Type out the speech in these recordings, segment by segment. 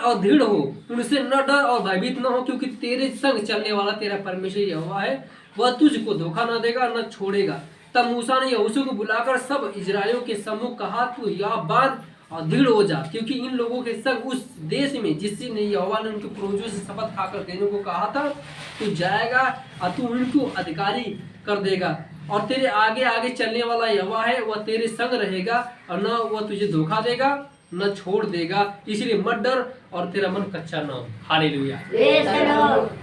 और दृढ़ हो, उनसे न डर और भयभीत न हो, क्योंकि तेरे संग चलने वाला तेरा परमेश्वर यहोवा है, वह तुझको धोखा न देगा न छोड़ेगा। तब मूसा ने यहोशू को बुलाकर सब इजरायलियों के सम्मुख कहा, तू या बांध और दृढ़ हो जा, क्योंकि इन लोगों के संग उस देश में जिससे ने यहोवा ने उनके पूर्वजों से शपथ खाकर देने को कहा था, तू जाएगा और तू उनको अधिकारी कर देगा। और तेरे आगे आगे चलने वाला यहोवा है, वह तेरे संग रहेगा और न वह तुझे धोखा देगा न छोड़ देगा, इसलिए मत डर और तेरा मन कच्चा न हो। हालेलुया।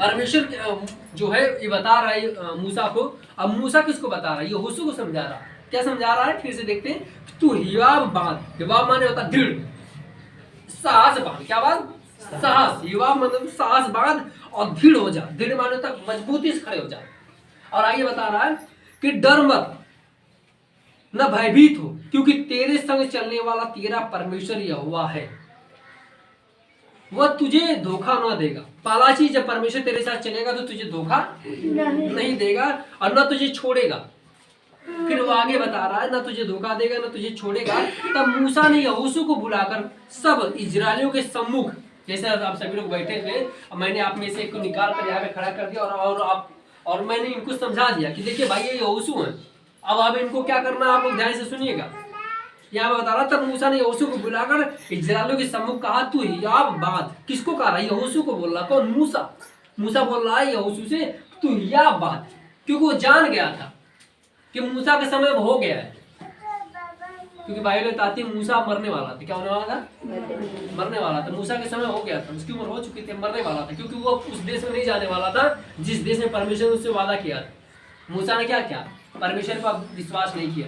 परमेश्वर जो है ये बता रहा है मूसा को। अब मूसा किसको बता रहा है? यहोशू को समझा रहा है। क्या समझा रहा है? फिर से देखते हैं। तू हिवाब बांध, हिवाब माने होता दृढ़, साहस बांध। क्या बांध? साहस। हिवाब मतलब साहस बांध और दृढ़ हो जा। दृढ़ माने होता मजबूती से खड़े हो जा। और आगे बता रहा है कि डर मत न भयभीत हो, क्योंकि तेरे संग चलने वाला तेरा परमेश्वर यहोवा है, वह तुझे धोखा न देगा। पहला चीज, जब परमेश्वर तेरे साथ चलेगा तो तुझे धोखा नहीं देगा और न तुझे छोड़ेगा। फिर वो आगे बता रहा है, न तुझे धोखा देगा न तुझे छोड़ेगा। तब मूसा ने यहोशू को बुलाकर सब इजरायलियों के सम्मुख, जैसे आप सभी लोग बैठे थे, मैंने आप में से एक को निकाल कर यहाँ पे खड़ा कर दिया और मैंने इनको समझा दिया कि देखिए भाई ये यहोशू है। अब इनको क्या करना है, आप लोग ध्यान से सुनिएगा। यहाँ बता रहा, तब मूसा ने यहोशू को बुलाकर इजरायलियों के सम्मुख कहा, तू हियाव बांध। किसको कह रहा है? यहोशू को बोल रहा। कौन? मूसा। मूसा बोल रहा है यहोशू से, तू हियाव बांध, क्योंकि वो जान गया था कि मूसा का समय हो गया है। क्योंकि बाइबल बताती है मूसा मरने वाला था। क्या होने वाला था? मरने वाला था। मूसा के समय हो गया था, उसकी उम्र हो चुकी थी, मरने वाला था, क्योंकि वो उस देश में नहीं जाने वाला था जिस देश में परमेश्वर ने उससे वादा किया था। मूसा ने क्या किया? परमेश्वर पर विश्वास नहीं किया,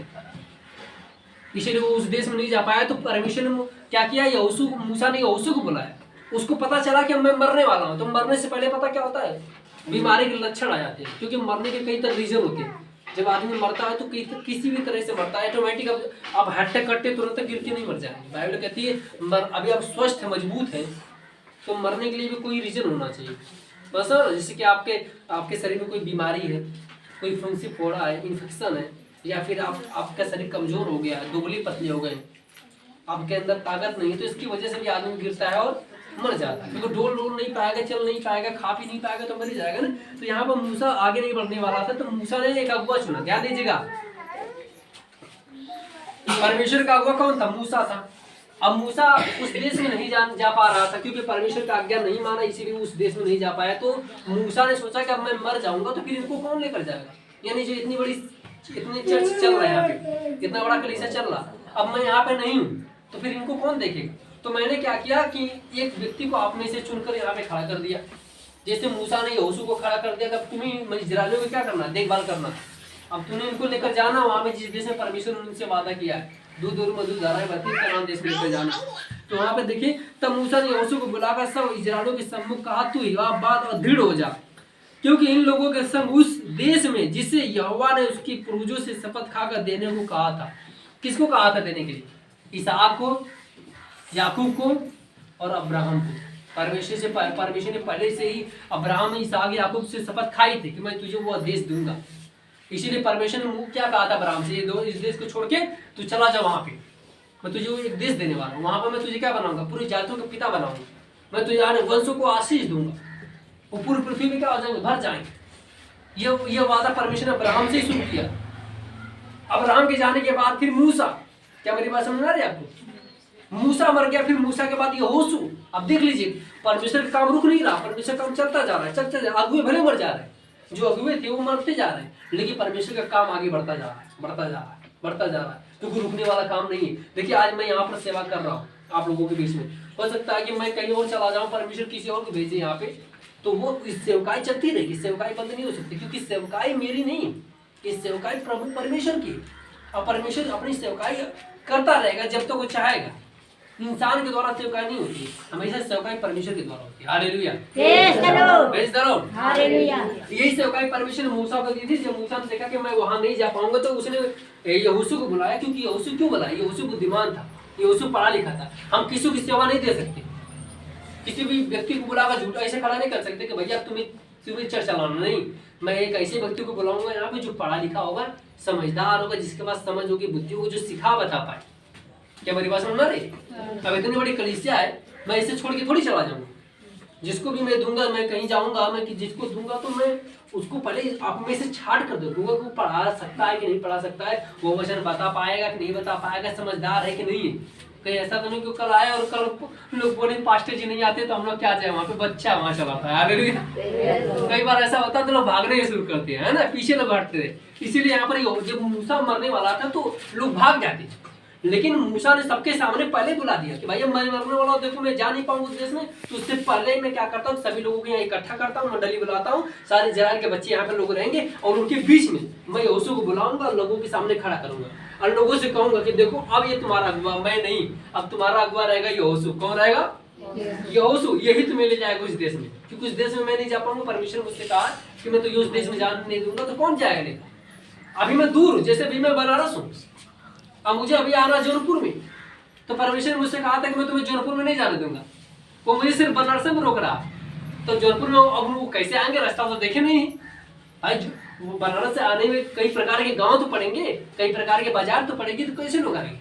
इसलिए वो उस देश में नहीं जा पाया। तो परमेश्वर ने क्या किया? यहोशू, मूसा ने यहोशू को बुलाया। उसको पता चला कि मैं मरने वाला हूँ। तो मरने से पहले पता क्या होता है? बीमारी के लक्षण आ जाते हैं, क्योंकि मरने के कई तरह रीजन होते हैं। जब आदमी मरता है तो किसी भी तरह से मरता है, ऑटोमेटिक। अब हट्टे कट्टे तुरंत गिर के नहीं मर जाएंगे। बाइबल कहती है अभी आप स्वस्थ है, मजबूत है, तो मरने के लिए भी कोई रीजन होना चाहिए। बस जैसे कि आपके शरीर में कोई बीमारी है, कोई फुंसी फोड़ा है, इन्फेक्शन है, या फिर आपका शरीर कमजोर हो गया है, दुबली पतली हो गए, आपके अंदर ताकत नहीं है, तो इसकी वजह से भी आदमी गिरता है और मर जाता है। क्योंकि डोल नहीं पाएगा, चल नहीं पाएगा, खा पी नहीं पाएगा, तो मर ही जाएगा ना। तो यहाँ पर मूसा आगे नहीं बढ़ने वाला था, तो मूसा ने एक अगुआ चुना। ध्यान दीजिएगा, परमेश्वर का अगुआ कौन था? मूसा था। अब मूसा उस देश में नहीं जा पा रहा था, क्योंकि परमेश्वर का आज्ञा नहीं माना, इसीलिए उस देश में नहीं जा पाया। तो मूसा ने सोचा कि अब मैं मर जाऊंगा तो फिर इनको कौन लेकर जाएगा? यानी जो इतनी चर्च चल रहा है यहाँ पे, इतना बड़ा कलीसिया चल रहा, अब मैं यहाँ पे नहीं हूँ तो फिर इनको कौन देखेगा? तो मैंने क्या किया कि एक व्यक्ति को आप में से चुनकर यहाँ पे खड़ा कर दिया। जैसे मूसा ने यहोशू को खड़ा कर दिया कि अब तुम्हें इजरायलियों को क्या करना? देखभाल करना। अब तूने इनको लेकर जाना वहाँ पे जिस देश में परमेश्वर ने उनसे वादा किया है, दूध और मधु धाराएं बहती कनान देश में लेकर जाना। तो वहाँ पे देखिए, तब मूसा ने यहोशू को बुलाकर सब इजरायलियों के सम्मुख कहा, तू हियाव बांध और दृढ़ हो जा, क्योंकि इन लोगों के संग उस देश में जिसे यहोवा ने उसकी पूर्वजों से शपथ खाकर देने को कहा था। किसको कहा था देने के लिए? इसहाक को, याकूब को और अब्राहम को। परमेश्वर ने पहले से ही अब्राहम, इसहाक, याकूब से शपथ खाई थी कि मैं तुझे वो देश दूंगा। इसीलिए परमेश्वर ने क्या कहा था अब्राहम से? इस देश को छोड़ के तू चला जा, वहां पे मैं तुझे एक देश देने वाला हूँ, वहां पर मैं तुझे क्या बनाऊंगा? पूरी जातियों का पिता बनाऊंगा, मैं तुझे आने वंशों को आशीष दूंगा, वो पूरी पृथ्वी में क्या हो जाएंगे? भर जाएंगे। ये वादा परमेश्वर ने अब्राहम से ही शुरू किया। अब्राहम के जाने के बाद फिर मूसा, क्या मेरी बात समझ आ रही है आपको? मूसा मर गया, फिर मूसा के बाद यहोशू। अब देख लीजिए, परमेश्वर का काम रुक नहीं रहा, परमेश्वर का काम चलता जा रहा है, चलते जा रहा है। अगुए भले मर जा रहे हैं, जो अगुए थे वो मरते जा रहे हैं, लेकिन परमेश्वर का काम आगे बढ़ता जा रहा है, बढ़ता जा रहा है, बढ़ता जा रहा है, क्योंकि रुकने वाला काम नहीं है। देखिए आज मैं यहाँ पर सेवा कर रहा हूँ आप लोगों के बीच में, हो सकता है कि मैं कहीं और चला जाऊँ, परमेश्वर किसी और को भेजे यहाँ पे, तो वो इस सेवकाई चलती रहेगी, सेवकाई बंद नहीं हो सकती, क्योंकि सेवकाई मेरी नहीं, इस सेवकाई प्रभु परमेश्वर की। और परमेश्वर अपनी सेवकाई करता रहेगा जब तक तो वो चाहेगा। इंसान के द्वारा सेवकाई नहीं होती, हमेशा सेवकाई परमेश्वर के द्वारा होती है। Hallelujah, praise the Lord, hallelujah. यही सेवकाई परमेश्वर ने मूसा को दी थी। जब मूसा ने देखा कि मैं वहां नहीं जा पाऊंगा, तो उसने यहोशू को बुलाया। क्योंकि यहोशू क्यों बुलाया? यहोशू बुद्धिमान था, यहोशू पढ़ा लिखा था। हम किसी की सेवा नहीं दे सकते, किसी भी व्यक्ति को बुलाकर झूठा ऐसे खड़ा नहीं कर सकते कि भैया तुम्हें चर्च चलाना। नहीं, मैं एक ऐसे व्यक्ति को बुलाऊंगा यहाँ पे जो पढ़ा लिखा होगा, समझदार होगा, जिसके पास समझ होगी, बुद्धि होगी, जो सिखा बता पाए। क्या मेरी बात समझ में आ रही? अब इतनी बड़ी कलीसिया है, मैं इसे छोड़ के थोड़ी चला जाऊंगा। जिसको भी मैं दूंगा, मैं कहीं जाऊंगा, मैं जिसको दूंगा तो मैं उसको पहले आप में से छाट कर दूंगा कि वो पढ़ा सकता है कि नहीं पढ़ा सकता है, वो वचन बता पाएगा कि नहीं बता पाएगा, समझदार है कि नहीं है। कहीं ऐसा तो नहीं कि कल आया और कल लोग बोले पास्टर जी नहीं आते तो हम लोग क्या जाए, वहाँ पे बच्चा वहाँ चला था। हालेलुया। कई बार ऐसा होता है तो लोग भागने शुरू करते हैं, है ना, पीछे लोग हटते थे। इसीलिए यहाँ पर जब मूसा मरने वाला था तो लोग भाग जाते, लेकिन मूसा ने सबके सामने पहले बुला दिया कि भाई मैं मरने वाला हूँ, देखो मैं जा नहीं पाऊंगा उस देश में, तो उससे पहले मैं क्या करता हूँ, सभी लोगों को यहाँ इकट्ठा करता हूँ, मंडली बुलाता हूँ, सारे इजराइल के बच्चे यहाँ पे लोग रहेंगे और उनके बीच में मैं यहोशू को बुलाऊंगा, लोगों के सामने खड़ा करूंगा और लोगों से कहूंगा कि देखो अब ये तुम्हारा अगुआ मैं नहीं, अब तुम्हारा अगुआ रहेगा यहोशू। कौन रहेगा? यहोशू। यही तुम्हें ले जाएगा उस देश में, क्योंकि उस देश में मैं नहीं जा पाऊंगा। परमेश्वर मुझसे कहा कि मैं तो उस देश में जाने नहीं दूंगा, तो कौन जाएगा लेकर? अभी मैं दूर हूँ, जैसे अभी मैं बनारस हूँ, अब मुझे अभी आना जौनपुर में, तो परमेश्वर मुझसे कहा था कि मैं तुम्हें जौनपुर में नहीं जाने दूंगा, वो मुझे सिर्फ बनारस में रोक रहा। तो जौनपुर में अब वो कैसे आएंगे, रास्ता तो देखे नहीं भाई। वो बनारस से आने में कई प्रकार के गांव तो पड़ेंगे, कई प्रकार के बाजार तो पड़ेंगे, तो कैसे लोग आएंगे?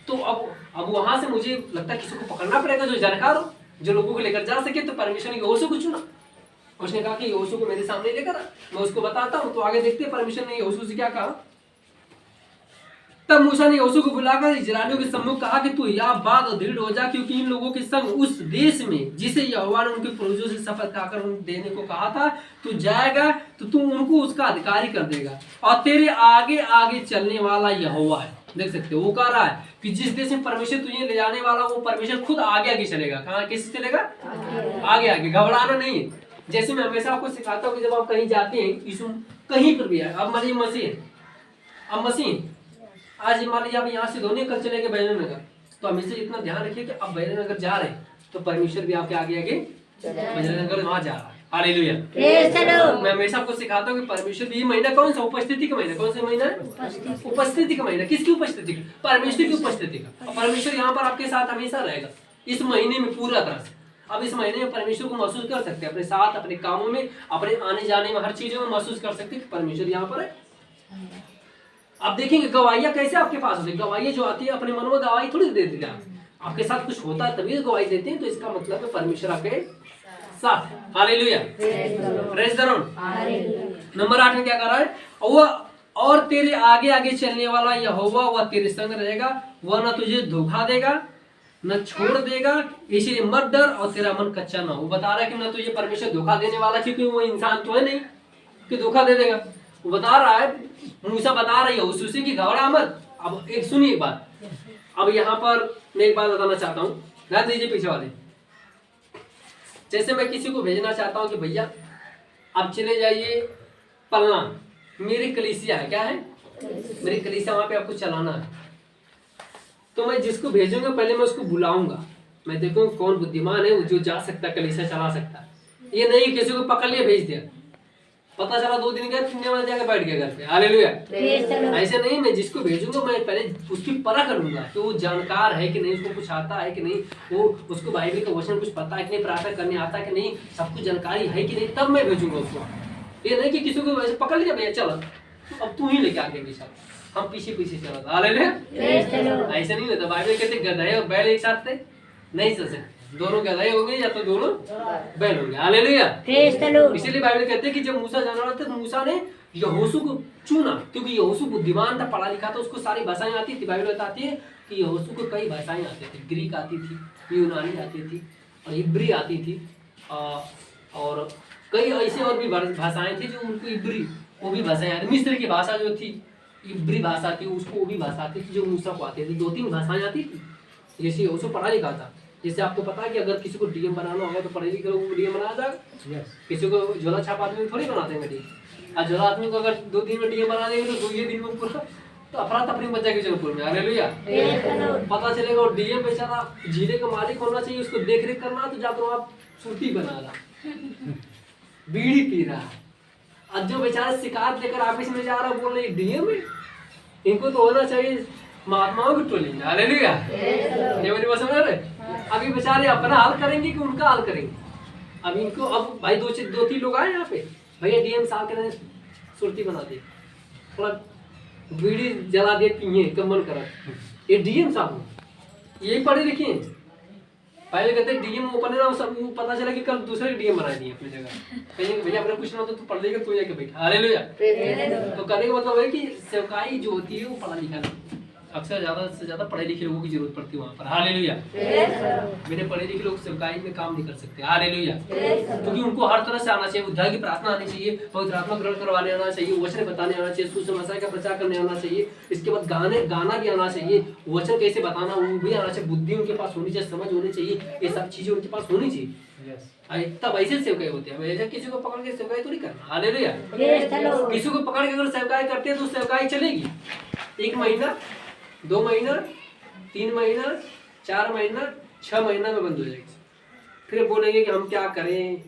तो अब वहां से मुझे लगता है किसी को पकड़ना पड़ेगा जो जानकार हो, जो लोगों को लेकर जा सके। तो परमेश्वर ने यहोशू को चुना। उसने कहा कि यहोशू को मेरे सामने लेकर आ, मैं उसको बताता हूँ। तो आगे देखते हैं परमेश्वर ने यहोशू से क्या कहा। तब मूसा ने यहोशू को बुलाकर इजराइलियों के सम्मुख कहा कि तू यह बात दृढ़ हो जा, क्योंकि इन लोगों के संग उस देश में जिसे यहोवा ने उनके पूर्वजों से शपथ खाकर देने को कहा था तू जाएगा, तो तू उनको उसका अधिकारी कर देगा और तेरे आगे आगे चलने वाला यहोवा है। देख सकते हो वो कह रहा है कि जिस देश में परमेश्वर तुझे ले जाने वाला, वो परमेश्वर खुद आगे आगे चलेगा। कहाँ किससे चलेगा? आगे आगे। घबराना नहीं है। जैसे मैं हमेशा आपको सिखाता हूँ कि जब आप कहीं जाते हैं, यीशु कहीं पर भी है, अब मान लीजिए मसीह, अब मसीह आज मान लीजिए आप यहाँ से धोनी कल चले गए बैरन नगर, तो हमेशा इतना ध्यान रखिए कि आप बैरन नगर जा रहे हैं तो परमेश्वर भी आपके आगे आगे बैरन नगर वहां जा रहा है। हालेलुया। मैं हमेशा आपको सिखाता हूँ कि परमेश्वर भी, ये महीना कौन सा? उपस्थिति का महीना। कौन सा महीना है? उपस्थिति का महीना। किसकी उपस्थिति? परमेश्वर की उपस्थिति का। और परमेश्वर यहाँ पर आपके साथ हमेशा रहेगा इस महीने में पूरा तरह से। अब इस महीने में परमेश्वर को महसूस कर सकते हैं अपने साथ, अपने कामों में, अपने आने जाने में, हर चीजों में महसूस कर सकते हैं कि परमेश्वर यहाँ पर है। आप देखेंगे गवाहियां कैसे आपके पास होती है। गवाहियां जो आती है अपने मन में गवाही थोड़ी दे देती है, आपके साथ कुछ होता है तभी गवाही देते हैं। तो इसका मतलब है परमेश्वर आपके साथ। Hallelujah. Praise the Lord. Number 8 में क्या कर रहा है? और तेरे आगे आगे चलने वाला यहोवा वह तेरे संग रहेगा, वह न तुझे धोखा देगा न छोड़ देगा, इसलिए मत डर और तेरा मन कच्चा ना हो। वो बता रहा है कि न तुझे परमेश्वर धोखा देने वाला, क्योंकि वो इंसान तो है नहीं कि धोखा दे देगा। वो बता रहा है, मूसा बता रही है यहोशू से कि घबरा मत। अब एक सुनिए एक बात, अब यहाँ पर मैं एक बात बताना चाहता हूँ, ध्यान दीजिए पीछे वाले। जैसे मैं किसी को भेजना चाहता हूँ कि भैया आप चले जाइए पलना, मेरी कलीसिया है, क्या है? मेरी कलीसिया, वहां पे आपको चलाना है। तो मैं जिसको भेजूंगा पहले मैं उसको बुलाऊंगा, मैं देखूंगा कौन बुद्धिमान है जो जा सकता है, कलीसिया चला सकता है। ये नहीं किसी को पकड़ लिया भेज दिया, पता चला 2 दिन गए 3 दिन जाकर बैठ गया घर पे। हालेलुया। ऐसे नहीं, मैं जिसको भेजूंगा मैं पहले उसकी परख करूंगा कि वो जानकार है कि नहीं, उसको कुछ आता है कि नहीं, वो उसको बाइबल का वचन कुछ पता है कि नहीं, प्रार्थना करने आता है कि नहीं, सब कुछ जानकारी है कि नहीं, तब मैं भेजूंगा उसको। ये नहीं कि किसी को वैसे पकड़ लिया भैया चलो अब तू ही लेके आगे पीछे, हम पीछे पीछे चला। हालेलुया। ऐसे नहीं होता। बाइबल कहते गधे और बैल एक साथ थे नहीं चल सकते, दोनों गधे होंगे या तो दोनों बैल होंगे। हालेलुया। इसीलिए बाइबल कहते हैं कि जब मूसा जाना रहा था तो मूसा ने यहोशू को चुना, क्योंकि यहोशू बुद्धिमान था, पढ़ा लिखा था, उसको सारी भाषाएं आती थी। बाइबल बताती है कि यहोशू को कई भाषाएं आती थी, ग्रीक आती थी, यूनानी आती थी और इब्री आती थी, और कई ऐसे और भी भाषाएं थी जो उनको इब्री वो भी भाषाएं आती। मिस्र की भाषा जो थी इब्री भाषा थी, उसको वो भी भाषा आती थी जो मूसा को आती थी। 2-3 भाषाएं आती थी। जैसे यहोशू पढ़ा लिखा था, जैसे आपको पता है कि अगर किसी को डीएम बनाना होगा तो पढ़े लिखे लोगों को डीएम बनाया जाएगा। किसी को झोला छाप आदमी थोड़ी बनाते हैं डीएम। और झोला आदमी को अगर 2 दिन में डीएम बना देंगे तो 2 दिन में पूरा तो अफरा तफरी मच जाएगी जौनपुर में। हालेलुया। पता चलेगा और डीएम बेचारा जिले का मालिक होना चाहिए, उसको देख रेख करना, तो जाकर आप सूती बना रहा, बीड़ी पी रहा, और जो बेचारा शिकायत लेकर ऑफिस में जा रहा बोल रहे डीएम है, इनको तो होना चाहिए महात्माओं की टोली। हालेलुया। ये मेरी बात समझ रहे? अभी बेचारे अपना हाल करेंगे कि उनका हाल करेंगे। अब इनको अब भाई 2-3 लोग आए यहाँ पे, भैया डीएम साहब के सुरती बना दी, थोड़ा बीड़ी जला दिए, पिए कम मन करा, ये डीएम साहब यही पढ़े लिखे हैं। पहले कहते डीएम ओपन है ना, सब पता चला कि कल दूसरे डीएम बना दिए अपनी जगह, कहेंगे भैया अपना कुछ ना हो तो तू पढ़ लेगा, तू जाके बैठा। हालेलुया। तो कहने का मतलब है कि सेवकाई जो होती है वो पढ़ा लिखा नहीं, अक्सर ज्यादा से ज्यादा पढ़े लिखे लोगों की जरूरत पड़ती है वहाँ पर। हालेलुया। मेरे पढ़े लिखे लोग सेवकाई में काम नहीं कर सकते। हालेलुया। क्योंकि उनको हर तरह से आना चाहिए, उद्धार की प्रार्थना आनी चाहिए, पवित्र आत्मा ग्रहण करवाने आना चाहिए, वचन बताने आना चाहिए, सुसमाचार का प्रचार करने आना चाहिए, इसके बाद गाना भी आना चाहिए, वचन कैसे बताना वो भी आना चाहिए, बुद्धि उनके पास होनी चाहिए, समझ होनी चाहिए, ये सब चीजें उनके पास होनी चाहिए। तब ऐसे सेवकाई होती है, ऐसे किसी को पकड़ के सेवकाई तो नहीं करना। हालेलुया। किसी को पकड़ के अगर सेवकाई करते हैं तो सेवकाई चलेगी 1 महीना, 2 महीना, 3 महीना, 4 महीना, 6 महीना में बंद हो जाएगी। फिर बोलेंगे कि हम क्या करें,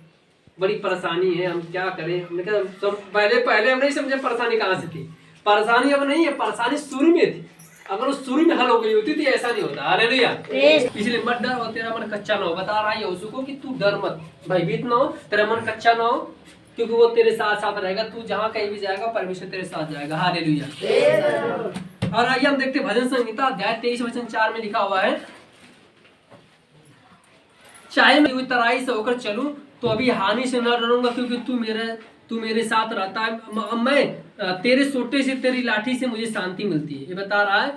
बड़ी परेशानी है, हम क्या करें। हमने कहा सब पहले हम नहीं समझे परेशानी कहाँ से थी। परेशानी अब नहीं है, परेशानी शुरू में थी। अगर वो शुरू में हल हो गई होती तो ऐसा नहीं होता। हालेलुया। इसलिए मत डर और तेरा मन कच्चा ना हो। बता रहा है यहोशू को कि तू डर मत, भयभीत ना हो, तेरा मन कच्चा ना हो, क्योंकि वो तेरे साथ साथ रहेगा। तू जहाँ कहीं भी जाएगा परमेश्वर तेरे साथ जाएगा। हालेलुया। और आइए हम देखते भजन संहिता अध्याय 23 वचन 4 में लिखा हुआ है, चाहे मैं तराई से होकर चलूं तो अभी हानि से न डरूंगा, क्योंकि तू मेरे साथ रहता है। मैं तेरे सोटे से, तेरी लाठी से मुझे शांति मिलती है। ये बता रहा है,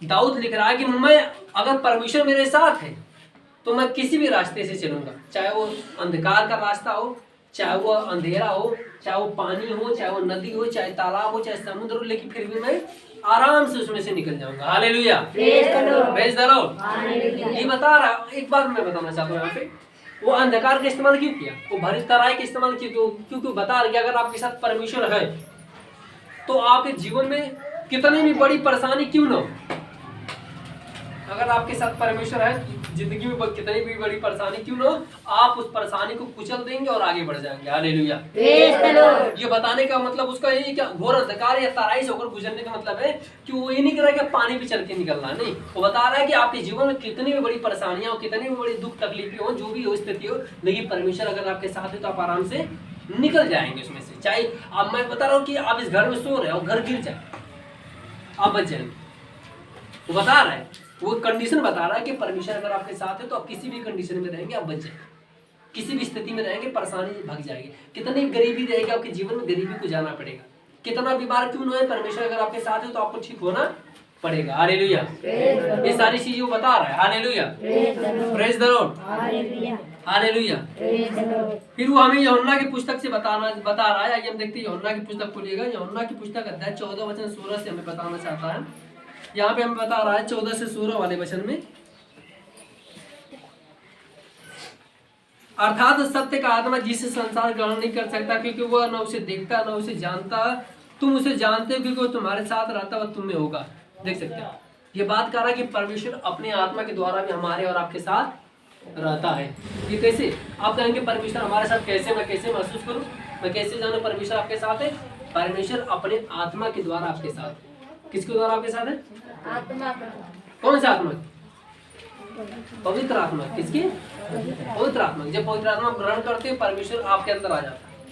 दाऊद लिख रहा है कि मैं अगर परमेश्वर मेरे साथ है तो मैं किसी भी रास्ते से चलूंगा, चाहे वो अंधकार का रास्ता हो, चाहे वो अंधेरा हो, चाहे वो पानी हो, चाहे वो नदी हो, चाहे तालाब हो, चाहे समुद्र हो, लेकिन फिर भी मैं आराम से उसमें से निकल जाऊंगा। हालेलुया। Praise the Lord. ये बता रहा, एक बात मैं बताना चाहता हूँ यहाँ पे, वो अंधकार का इस्तेमाल क्यों किया, वो भरी तराई का इस्तेमाल क्यों, क्योंकि बता रहा कि अगर आपके साथ परमेश्वर है तो आपके जीवन में कितनी भी बड़ी परेशानी क्यों ना हो, अगर आपके साथ परमेश्वर है जिंदगी में कितनी भी बड़ी परेशानी क्यों ना हो, आप उस परेशानी को कुचल देंगे और आगे बढ़ जाएंगे। हालेलुया। ये बताने का मतलब उसका यही क्या, घोर अंधकार या तराई से होकर गुजरने का मतलब है कि वो ये नहीं कर रहा है कि पानी पे चल के निकलना, नहीं, वो बता रहा है कि आपके जीवन में कितनी भी बड़ी परेशानियां हो, कितनी भी बड़ी दुख तकलीफें हो, जो भी हो स्थिति हो, लेकिन परमेश्वर अगर आपके साथ है तो आप आराम से निकल जाएंगे उसमें से। चाहे अब मैं बता रहा हूँ कि आप इस घर में सो रहे हो, घर गिर जाए, आप बच जाएंगे। वो बता रहा है, वो कंडीशन बता रहा है कि परमेश्वर अगर आपके साथ है तो आप किसी भी कंडीशन में रहेंगे, आप बच जाएंगे, किसी भी स्थिति में रहेंगे, परेशानी भाग जाएगी। कितनी गरीबी रहेगी आपके जीवन में, गरीबी को जाना पड़ेगा। कितना बीमार क्यों ना है, परमेश्वर अगर आपके साथ है तो आपको ठीक होना पड़ेगा। हालेलुया। ये सारी चीजें वो बता रहा है। Hallelujah. Praise the Lord. Hallelujah. फिर वो हमें यूहन्ना की पुस्तक से बता रहा है। आइए हम देखते हैं यूहन्ना की पुस्तक खोलिएगा। यूहन्ना की पुस्तक अध्याय 14 वचन 16 से हमें बताना चाहता है। यहाँ पे हमें बता रहा है 14 से 16 वाले वचन में, अर्थात सत्य का आत्मा जिसे संसार ग्रहण नहीं कर सकता, क्योंकि वह न उसे देखता न उसे जानता, तुम उसे जानते हो क्योंकि वो तुम्हारे साथ रहता, वह तुम में होगा। देख सकते हैं, ये बात कर रहा है कि परमेश्वर अपने आत्मा के द्वारा भी हमारे और आपके साथ रहता है। ये कैसे? आप कहेंगे परमेश्वर हमारे साथ कैसे, मैं कैसे महसूस करूं, मैं कैसे जानूं परमेश्वर आपके साथ है? परमेश्वर अपने आत्मा के द्वारा आपके साथ है। किसके द्वारा आपके साथ है? आत्मा। कौन सा आत्मा? पवित्र आत्मा। किसकी? पवित्र आत्मा। जब पवित्र आत्मा ग्रहण करते हैं परमेश्वर आपके अंदर आ जाता है,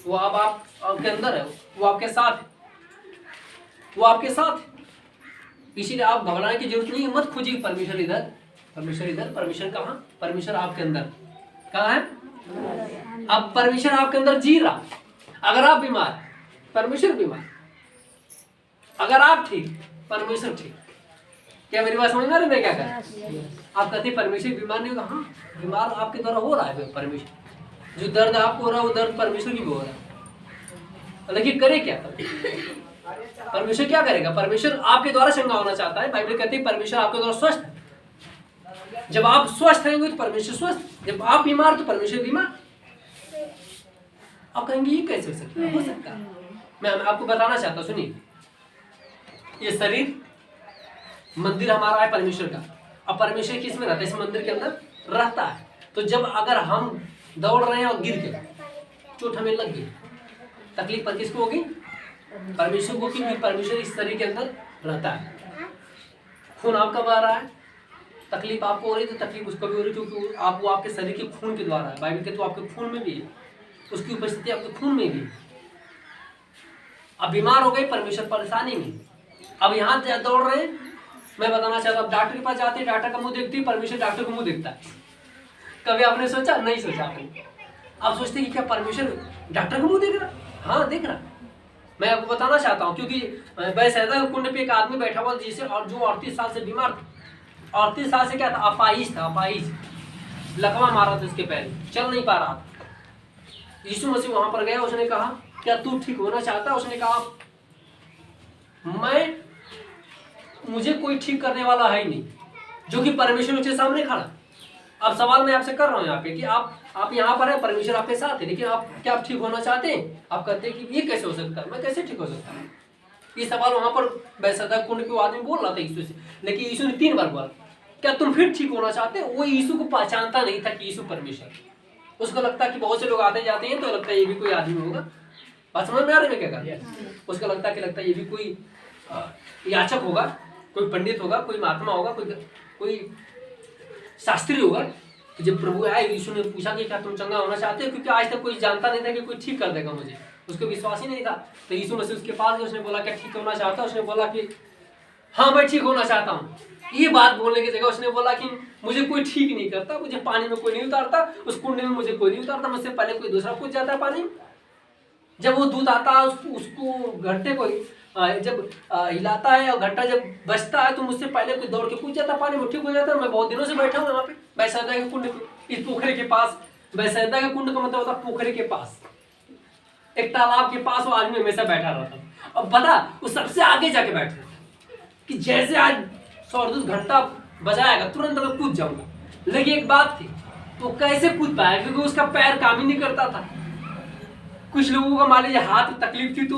वो अब आपके अंदर है, वो आपके साथ है, वो आपके साथ है। इसीलिए आप घबराने की जरूरत नहीं है, मत खोजिए परमेश्वर इधर, परमेश्वर इधर, परमेश्वर कहाँ? परमेश्वर आपके अंदर। कहाँ है? अब परमेश्वर आपके अंदर जी रहा। अगर आप बीमार, परमेश्वर बीमार, अगर आप ठीक, परमेश्वर ठीक। क्या मेरी बात समझ में आ रही है? मैं क्या कर, आप कहते परमेश्वर बीमार नहीं होगा, हाँ बीमार आपके द्वारा हो रहा है परमेश्वर। जो दर्द आपको हो रहा है वो दर्द परमेश्वर की भी हो रहा है, लेकिन करे क्या? परमेश्वर क्या करेगा? परमेश्वर आपके द्वारा चंगा होना चाहता है। बाइबल कहती है परमेश्वर आपके द्वारा स्वस्थ है। जब आप स्वस्थ रहेंगे तो परमेश्वर स्वस्थ, जब आप बीमार तो परमेश्वर बीमार। आप कहेंगे ये कैसे हो सकता है? हो सकता है। मैं आपको बताना चाहता हूँ, सुनिए, ये शरीर मंदिर हमारा है परमेश्वर का। अब परमेश्वर किस में रहता है? इस मंदिर के अंदर रहता है। तो जब अगर हम दौड़ रहे हैं और गिर गए, चोट हमें लग गई, तकलीफ पर किसको होगी? परमेश्वर को, क्योंकि परमेश्वर इस शरीर के अंदर रहता है। खून आपका बह रहा है, तकलीफ आपको हो रही है तो तकलीफ उसको भी हो रही है, क्योंकि वो आपके शरीर के खून के द्वारा है। बाइबल के तो आपके खून में भी है, उसकी उपस्थिति आपके खून में भी है। अब बीमार हो गए, परमेश्वर परेशानी में। अब यहाँ दौड़ रहे हैं, मैं बताना चाहता हूँ, डॉक्टर के पास जाते हैं, डॉक्टर का मुंह देखती है, परमेश्वर डॉक्टर का मुंह देखता है। कभी आपने सोचा? नहीं सोचा आपने। आप सोचते कि क्या परमेश्वर डॉक्टर को मुंह देख रहा? हाँ देख रहा। मैं आपको बताना चाहता हूँ, क्योंकि बैसैदा कुंड पे एक आदमी बैठा हुआ जिसे, और जो 38 साल से बीमार था। 38 साल से क्या था? अपाहिज था, अपाहिज। लकवा मारा था उसके पैर, चल नहीं पा रहा था। यीशु मसीह वहां पर गया, उसने कहा क्या तू ठीक होना चाहता? उसने कहा मुझे कोई ठीक करने वाला है ही नहीं, जो कि परमेश्वर उसके सामने खड़ा। अब सवाल मैं आपसे कर रहा हूँ यहाँ पे कि आप यहाँ पर है, परमेश्वर आपके साथ है, लेकिन आप क्या आप ठीक होना चाहते हैं? आप कहते हैं कि ये कैसे हो सकता है, मैं कैसे ठीक हो सकता हूँ? ये सवाल वहां पर बैसैदा कुंड के आदमी बोल रहा था यीशु से, लेकिन यीशु ने 3 बार बोला क्या तुम फिर ठीक होना चाहते हो? वो यीशु को पहचानता नहीं था कि यीशु परमेश्वर। उसको लगता कि बहुत से लोग आते जाते हैं तो लगता है ये भी कोई आदमी होगा। बात समझ में आ रही है क्या कर? उसको लगता है ये भी कोई याचक होगा, कोई पंडित होगा, कोई महात्मा होगा, कोई शास्त्री होगा। तो जब प्रभु आए, यीशु ने पूछा कि क्या तुम चंगा होना चाहते हो, क्योंकि आज तक कोई जानता नहीं था कि कोई ठीक कर देगा मुझे, उसको विश्वास ही नहीं था। तो यीशु मसीह उसके पास गए, उसने बोला क्या ठीक होना चाहता? उसने बोला कि हाँ मैं ठीक होना चाहता हूँ। ये बात बोलने की जगह उसने बोला कि मुझे कोई ठीक नहीं करता, मुझे पानी में कोई नहीं उतारता, उस कुंड में मुझे कोई नहीं उतारता, मुझसे पहले कोई दूसरा कूद जाता है पानी। जब वो दूध आता है उसको घंटे को जब हिलाता है और घंटा जब बजता है तो मुझसे पहले कोई दौड़ के कूद जाता है पानी में, ठीक हो जाता है। मैं बहुत दिनों से बैठा हूँ यहाँ पे बैसैदा के कुंड पे, इस पोखरे के पास। बैसैदा के कुंड का मतलब होता है पोखरे के पास, एक तालाब के पास वो आदमी हमेशा बैठा रहता था। और पता वो सबसे आगे जाके बैठ रहा कि जैसे आज स्वर्गदूत घंटा बजाएगा तुरंत मैं कूद जाऊंगा। लेकिन एक बात थी, तो कैसे कूद पाया? क्योंकि उसका पैर काम ही नहीं करता था। कुछ लोगों का मान लीजिए हाथ में तकलीफ थी तो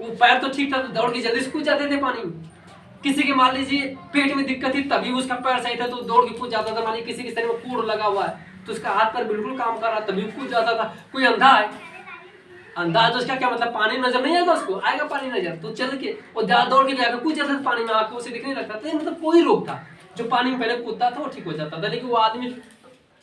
वो पैर तो ठीक था तो दौड़ के जल्दी से कूद जाते थे पानी में। किसी के मान लीजिए पेट में दिक्कत थी तभी उसका पैर सही था तो दौड़ के कूद जाता था। मान लीजिए किसी के शरीर में कोड़ लगा हुआ है तो उसका हाथ पैर बिल्कुल काम कर रहा तभी कूद जाता था। कोई अंधा है, अंधा तो उसका क्या मतलब पानी नजर नहीं आएगा, उसको आएगा पानी नजर तो चल के वो दौड़ के जाकर कूद जाता था पानी में, आंखों से दिखने लगता था। मतलब कोई रोग था जो पानी में पहले कूदता था वो ठीक हो जाता था। लेकिन वो आदमी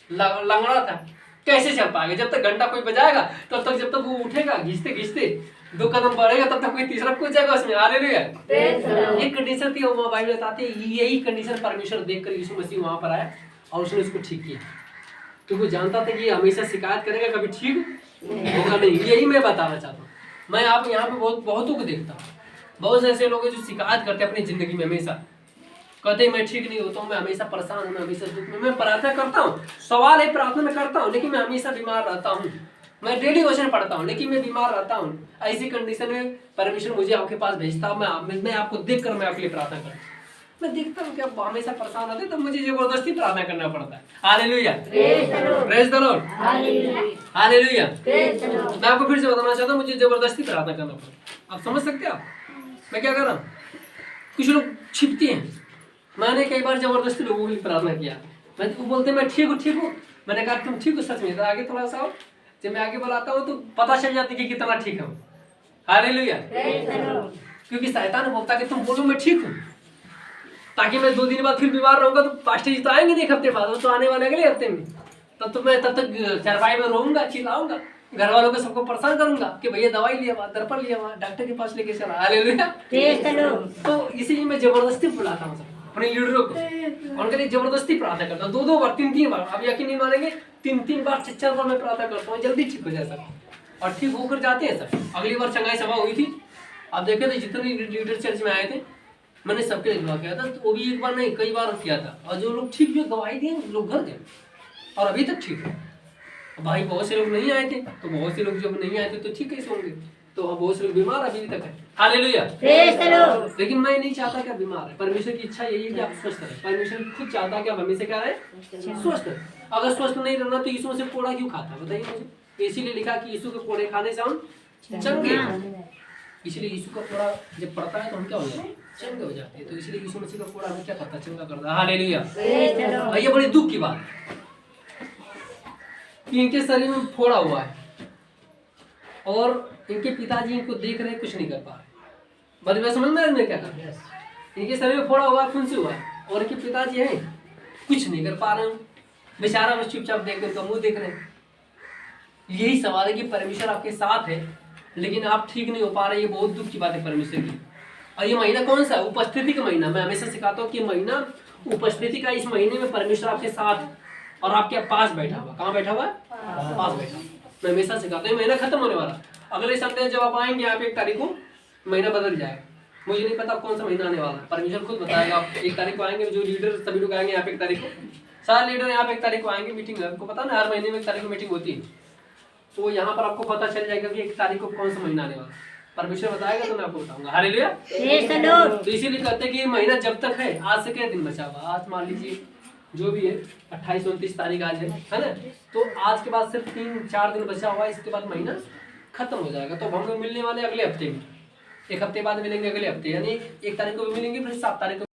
लंगड़ा था, कैसे चल पाएगा? जब तक घंटा कोई बजाएगा तब तक, जब तक वो उठेगा घिसते घिसते 2 कदम बढ़ेगा तब तक कोई तीसरा कूद जाएगा उसमें। हालेलुया। ये कंडीशन थी और बाइबल बताते हैं यही कंडीशन परमेश्वर देखकर यीशु मसीह वहां पर आया और उसने उसको ठीक किया, क्योंकि वो जानता था कि ये हमेशा शिकायत करेगा कभी ठीक होगा नहीं। यही मैं बताना चाहता हूँ। मैं आप यहाँ पे बहुतों को देखता हूँ, बहुत से ऐसे लोग हैं जो शिकायत करते हैं अपनी जिंदगी में, हमेशा कहते हैं मैं ठीक नहीं होता हूँ, मैं हमेशा परेशान हूँ, मैं हमेशा दुख में। मैं प्रार्थना करता हूँ, सवाल है प्रार्थना में करता हूँ, लेकिन मैं हमेशा बीमार रहता हूँ। मैं डेली वचन पढ़ता हूँ लेकिन मैं बीमार रहता हूँ। ऐसी कंडीशन में परमेश्वर मुझे आपके पास भेजता हूँ, मैं आपको देखकर मैं आपके लिए प्रार्थना करता हूँ। मैं देखता हूँ कि आप हमेशा परेशान रहते तो मुझे जबरदस्ती प्रार्थना करना पड़ता है। Hallelujah, praise the Lord, hallelujah. मैं आपको फिर से बताना चाहता हूँ, मुझे जबरदस्ती प्रार्थना करना पड़ता है। आप समझ सकते हैं आप मैं क्या कर रहा हूँ? कुछ लोग छिपते हैं। मैंने कई बार जबरदस्ती लोगों के लिए प्रार्थना किया। मैं वो बोलते मैं ठीक हूँ। मैंने कहा तुम ठीक हो सच में? तो आगे थोड़ा सा जब मैं आगे बुलाता हूँ तो पता चल जाती कि कितना ठीक हूँ। हालेलुया। क्योंकि शैतान बोलता कि तुम बोलो मैं ठीक हूँ, ताकि मैं 2 दिन बाद फिर बीमार रहूंगा तो पास्टर जी तो आएंगे नहीं, 1 हफ्ते बाद वो तो आने वाले अगले हफ्ते में। तब तक चारपाई में रहूंगा, चिल्लाऊंगा, घर वालों को सबको परेशान करूंगा कि भैया दवाई लिया हुआ, दर्पण लिया हुआ, डॉक्टर के पास लेके चला। हालेलुया। तो इसीलिए मैं जबरदस्ती बुलाता हूँ अपने लीडरों को, उनके लिए जबरदस्ती प्रार्थना करता हूँ 2 बार 3 बार। आप यकीन नहीं मानेंगे 3 बार 4 बार मैं प्रार्थना करता हूँ जल्दी ठीक हो जाए सब, और ठीक होकर जाते हैं सब। अगली बार चंगाई सभा हुई थी, आप देखे थे जितने लीडर चर्च में आए थे मैंने सबके लिए दुआ किया था। तो वो भी 1 बार नहीं कई बार किया था, और जो लोग ठीक जो गवाही दिए लोग घर गए और अभी तक ठीक है। भाई बहुत से लोग नहीं आए थे तो बहुत से लोग जब नहीं आए थे तो ठीक कैसे होंगे? तो अब बहुत से लोग बीमार अभी तक है। हालेलुया। लेकिन मैं नहीं चाहता कि आप बीमार है। परमेश्वर की इच्छा यही है कि आप स्वस्थ रहे। परमेश्वर खुद चाहता है कि आप हमेशा क्या रहे? स्वस्थ रहे। अगर स्वस्थ नहीं रहना तो यीशु से कोड़ा क्यों खाता? बताइए मुझे। इसीलिए लिखा कि यीशु के कोड़े खाने से हम चंगे। इसलिए यीशु का कोड़ा जब पड़ता है तो हम क्या हो जाते हैं? चंगे हो जाते हैं। तो इसलिए यीशु मसीह का कोड़ा हमें क्या करता है? चंगा करता है। हालेलुया। ये बड़ी दुख की बात कि इनके शरीर में फोड़ा हुआ है और इनके पिताजी इनको देख रहे, कुछ नहीं कर पा रहे। बड़ी बात समझ में मैं क्या कर रहा हूँ? इनके शरीर में फोड़ा हुआ है, खून से हुआ है, और इनके पिताजी हैं कुछ नहीं कर पा रहे हैं। बेचारा बस चुपचाप देख रहे, उनका मुंह देख रहे हैं। यही सवाल है कि परमेश्वर आपके साथ है लेकिन आप ठीक नहीं हो पा रहे। ये बहुत दुख की बात है परमेश्वर की। और ये महीना कौन सा? उपस्थिति का महीना। मैं हमेशा सिखाता हूँ कि महीना उपस्थिति का, इस महीने में परमेश्वर आपके साथ और आपके पास बैठा हुआ, कहाँ बैठा हुआ है? पास बैठा। मैं हमेशा सिखाता हूँ, महीना खत्म होने वाला, अगले संडे जब आप आएंगे यहाँ पे 1 तारीख को महीना बदल जाएगा। मुझे नहीं पता कौन सा महीना आने वाला है, परमेश्वर खुद बताएगा। आप 1 तारीख को आएंगे, जो लीडर सभी लोग आएंगे यहाँ पे 1 तारीख को, सारे लीडर यहाँ पे 1 तारीख को आएंगे। मीटिंग आपको पता ना, हर महीने में 1 तारीख को मीटिंग होती है, तो यहाँ पर आपको पता चल जाएगा कि 1 तारीख को कौन सा महीना आने वाला है। परमेश्वर बताएगा तो मैं आपको बताऊंगा। हालेलुया। तो इसीलिए कहते हैं कि ये महीना जब तक है, आज से क्या दिन बचा हुआ, आज मान लीजिए जो भी है 28-29 तारीख आज है ना, तो आज के बाद सिर्फ 3-4 दिन बचा हुआ है, इसके बाद महीना खत्म हो जाएगा। तो हम लोग मिलने वाले अगले हफ्ते में, 1 हफ्ते बाद मिलेंगे अगले हफ्ते, यानी 1 तारीख को भी मिलेंगे, फिर 7 तारीख को